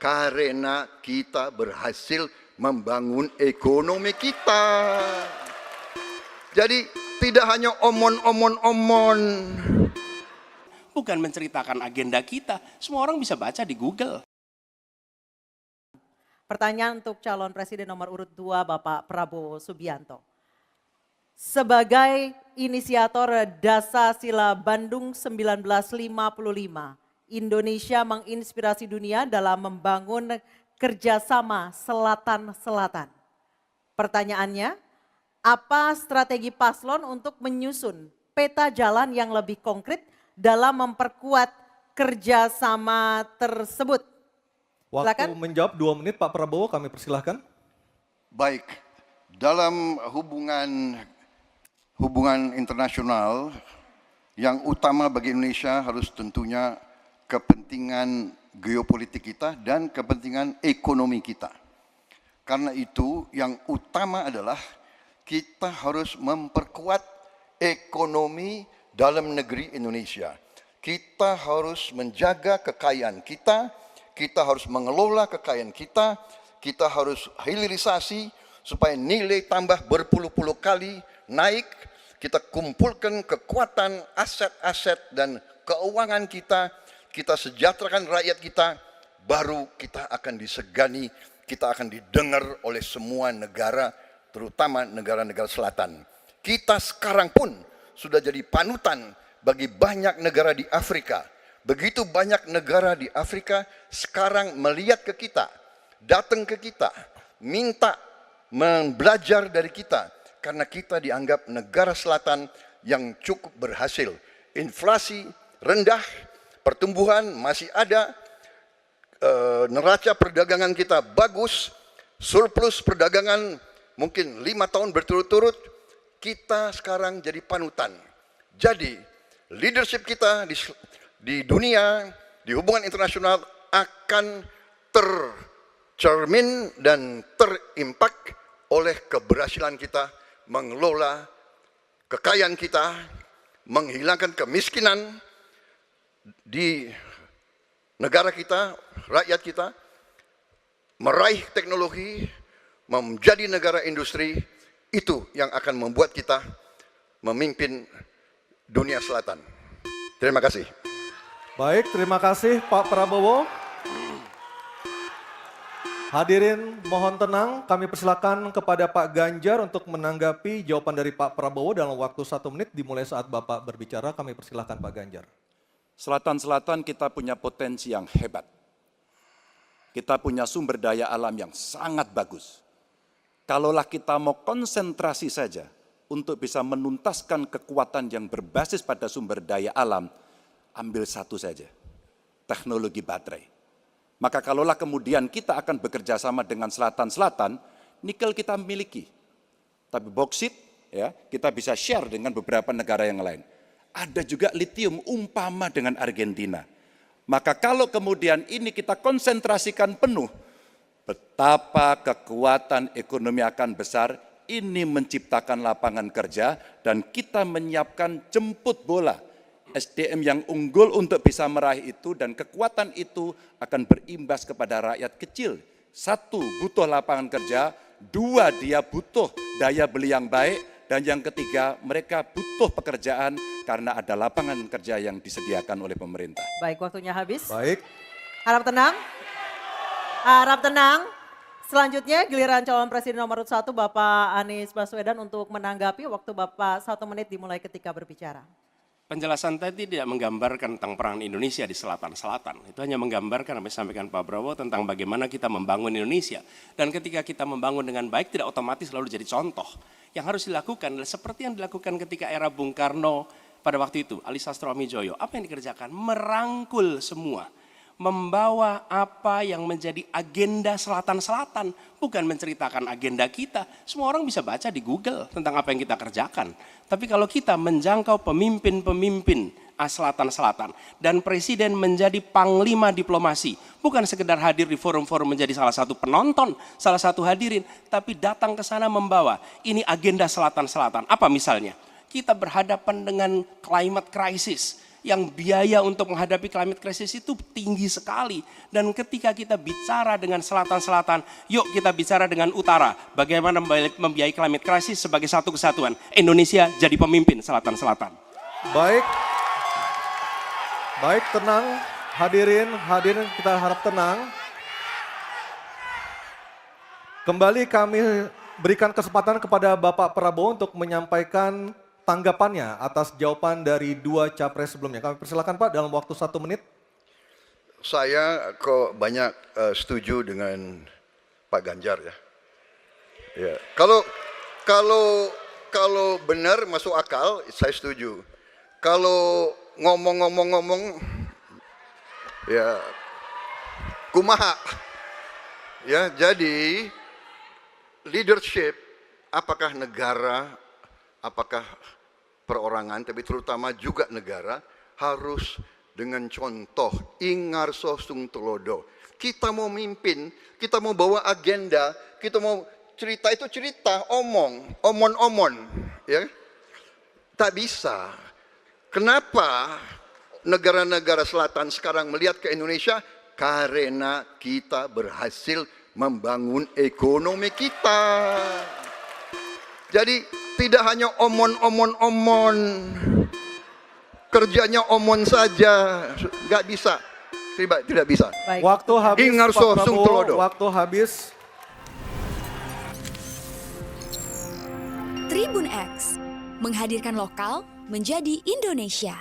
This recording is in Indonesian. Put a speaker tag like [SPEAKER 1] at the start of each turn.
[SPEAKER 1] karena kita berhasil membangun ekonomi kita. Jadi tidak hanya omon-omon-omon.
[SPEAKER 2] Bukan menceritakan agenda kita, semua orang bisa baca di Google.
[SPEAKER 3] Pertanyaan untuk calon presiden nomor urut 2 Bapak Prabowo Subianto. Sebagai inisiator Dasar-Sila Bandung 1955, Indonesia menginspirasi dunia dalam membangun kerjasama Selatan-Selatan. Pertanyaannya, apa strategi paslon untuk menyusun peta jalan yang lebih konkret dalam memperkuat kerjasama tersebut?
[SPEAKER 4] Waktu
[SPEAKER 3] Silakan.
[SPEAKER 4] menjawab 2 menit Pak Prabowo, kami persilahkan.
[SPEAKER 1] Baik, dalam hubungan internasional yang utama bagi Indonesia harus tentunya kepentingan geopolitik kita dan kepentingan ekonomi kita. Karena itu yang utama adalah kita harus memperkuat ekonomi dalam negeri Indonesia. Kita harus menjaga kekayaan kita, kita harus mengelola kekayaan kita, kita harus hilirisasi supaya nilai tambah berpuluh-puluh kali naik, kita kumpulkan kekuatan aset-aset dan keuangan kita, kita sejahterakan rakyat kita, baru kita akan disegani, kita akan didengar oleh semua negara, terutama negara-negara selatan. Kita sekarang pun sudah jadi panutan bagi banyak negara di Afrika. Begitu banyak negara di Afrika sekarang melihat ke kita, datang ke kita, minta belajar dari kita. Karena kita dianggap negara selatan yang cukup berhasil. Inflasi rendah, pertumbuhan masih ada, neraca perdagangan kita bagus, surplus perdagangan mungkin 5 tahun berturut-turut, kita sekarang jadi panutan. Jadi leadership kita di dunia, di hubungan internasional akan tercermin dan terimpak oleh keberhasilan kita mengelola kekayaan kita, menghilangkan kemiskinan di negara kita, rakyat kita, meraih teknologi, menjadi negara industri, itu yang akan membuat kita memimpin dunia selatan. Terima kasih.
[SPEAKER 4] Baik, terima kasih Pak Prabowo. Hadirin mohon tenang, kami persilakan kepada Pak Ganjar untuk menanggapi jawaban dari Pak Prabowo dalam waktu 1 menit dimulai saat Bapak berbicara. Kami persilakan Pak Ganjar.
[SPEAKER 5] Selatan-selatan kita punya potensi yang hebat. Kita punya sumber daya alam yang sangat bagus. Kalaulah kita mau konsentrasi saja untuk bisa menuntaskan kekuatan yang berbasis pada sumber daya alam, ambil satu saja, teknologi baterai. Maka kalaulah kemudian kita akan bekerja sama dengan selatan-selatan, nikel kita miliki. Tapi boksit, ya, kita bisa share dengan beberapa negara yang lain. Ada juga litium umpama dengan Argentina. Maka kalau kemudian ini kita konsentrasikan penuh, betapa kekuatan ekonomi akan besar, ini menciptakan lapangan kerja, dan kita menyiapkan jemput bola SDM yang unggul untuk bisa meraih itu, dan kekuatan itu akan berimbas kepada rakyat kecil. 1, butuh lapangan kerja, 2, dia butuh daya beli yang baik, dan yang ketiga, mereka butuh pekerjaan karena ada lapangan kerja yang disediakan oleh pemerintah.
[SPEAKER 3] Baik, waktunya habis.
[SPEAKER 4] Baik.
[SPEAKER 3] Harap tenang. Harap tenang. Selanjutnya giliran calon presiden nomor 1 Bapak Anies Baswedan untuk menanggapi. Waktu Bapak 1 menit dimulai ketika berbicara.
[SPEAKER 2] Penjelasan tadi tidak menggambarkan tentang peran Indonesia di selatan-selatan. Itu hanya menggambarkan apa yang disampaikan Pak Prabowo tentang bagaimana kita membangun Indonesia. Dan ketika kita membangun dengan baik tidak otomatis lalu jadi contoh. Yang harus dilakukan adalah seperti yang dilakukan ketika era Bung Karno pada waktu itu, Ali Sastroamidjojo. Apa yang dikerjakan? Merangkul semua. Membawa apa yang menjadi agenda selatan-selatan, bukan menceritakan agenda kita. Semua orang bisa baca di Google tentang apa yang kita kerjakan. Tapi kalau kita menjangkau pemimpin-pemimpin selatan-selatan dan presiden menjadi panglima diplomasi, bukan sekedar hadir di forum-forum menjadi salah satu penonton, salah satu hadirin, tapi datang ke sana membawa ini agenda selatan-selatan. Apa misalnya? Kita berhadapan dengan climate crisis. yang biaya untuk menghadapi climate crisis itu tinggi sekali. Dan ketika kita bicara dengan selatan-selatan, yuk kita bicara dengan utara. Bagaimana membiayai climate crisis sebagai satu kesatuan. Indonesia jadi pemimpin selatan-selatan.
[SPEAKER 4] Baik. Baik, tenang. Hadirin kita harap tenang. Kembali kami berikan kesempatan kepada Bapak Prabowo untuk menyampaikan tanggapannya atas jawaban dari dua capres sebelumnya. Kami persilakan Pak dalam waktu 1 menit.
[SPEAKER 1] Saya kok banyak setuju dengan Pak Ganjar ya. Ya, kalau benar masuk akal, saya setuju. Kalau ngomong-ngomong ya kumaha. Ya, jadi leadership apakah negara, apakah perorangan, tapi terutama juga negara harus dengan contoh ingarso sung telodo. Kita mau mimpin, kita mau bawa agenda, kita mau cerita itu cerita, omon, ya. Tak bisa. Kenapa negara-negara selatan sekarang melihat ke Indonesia? Karena kita berhasil membangun ekonomi kita. Jadi tidak hanya omon, kerjanya omon saja, nggak bisa, tidak bisa.
[SPEAKER 3] Baik.
[SPEAKER 4] Waktu habis
[SPEAKER 1] Ingar
[SPEAKER 4] Pak
[SPEAKER 1] sosung
[SPEAKER 4] Prabowo,
[SPEAKER 1] telodo.
[SPEAKER 4] waktu habis.
[SPEAKER 6] Tribun X menghadirkan lokal menjadi Indonesia.